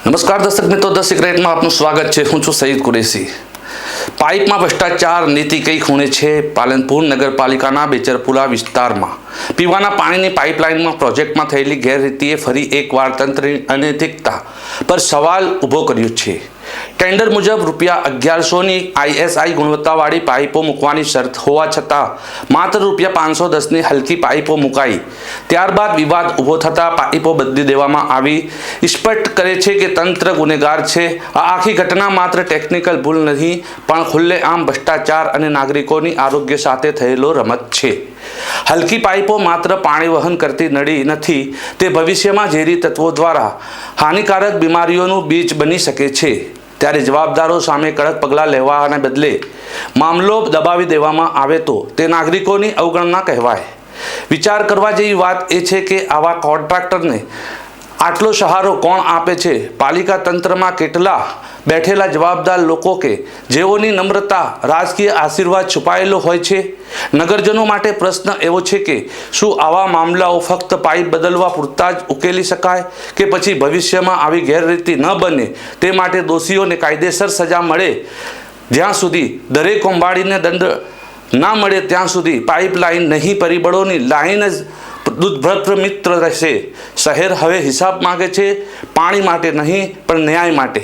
નમસ્કાર દર્શક મિત્રો, ધ સિક્રેટમાં આપનું સ્વાગત છે। હું છું સઈદ કુરેશી। પાઇપમાં ભ્રષ્ટાચાર નીતિ કઈ ખૂણે છે? પાલનપુર નગરપાલિકાના બેચરપુરા વિસ્તારમાં પીવાના પાણીની પાઇપલાઇનમાં પ્રોજેક્ટમાં થયેલી ગેરરીતિએ ફરી એકવાર તંત્રની અનૈતિકતા પર સવાલ ઊભો કર્યો છે। ટેન્ડર મુજબ રૂપિયા 1100ની ISI ગુણવત્તાવાળી પાઇપો મૂકવાની શરત હોવા છતાં માત્ર રૂપિયા 510ની હલકી પાઇપો મુકાઈ। ત્યારબાદ વિવાદ ઊભો થતાં પાઇપો બદલી દેવામાં આવી। સ્પષ્ટ કરે છે કે તંત્ર ગુનેગાર છે। આ આખી ઘટના માત્ર ટેકનિકલ ભૂલ નહીં, પણ ખુલ્લેઆમ ભ્રષ્ટાચાર અને નાગરિકોની આરોગ્ય સાથે થયેલો રમત છે। હલકી પાઇપો માત્ર પાણી વહન કરતી નળી નથી, તે ભવિષ્યમાં ઝેરી તત્વો દ્વારા હાનિકારક બીમારીઓનું બીજ બની શકે છે। ત્યારે જવાબદારો સામે કડક પગલાં લેવાને બદલે મામલો દબાવી દેવામાં આવે તો તે નાગરિકોની અવગણના કહેવાય। વિચાર કરવા જેવી વાત એ છે કે આવા કોન્ટ્રાક્ટરને આટલો સહારો કોણ આપે છે? પાલિકા તંત્રમાં કેટલા બેઠેલા જવાબદાર લોકો કે જેઓની નમ્રતા રાજકીય આશીર્વાદ છુપાયેલો હોય છે? નગરજનો માટે પ્રશ્ન એવો છે કે શું આવા મામલાઓ ફક્ત પાઇપ બદલવા પૂરતા જ ઉકેલી શકાય, કે પછી ભવિષ્યમાં આવી ગેરરીતિ ન બને તે માટે દોષીઓને કાયદેસર સજા મળે? જ્યાં સુધી દરેક કૌભાંડીને દંડ ના મળે ત્યાં સુધી પાઇપલાઇન નહીં, પરિબળોની લાઇન જ દુર્ભદ્ર મિત્ર રહેશે। શહેર હવે હિસાબ માગે છે, પાણી માટે નહીં પણ ન્યાય માટે।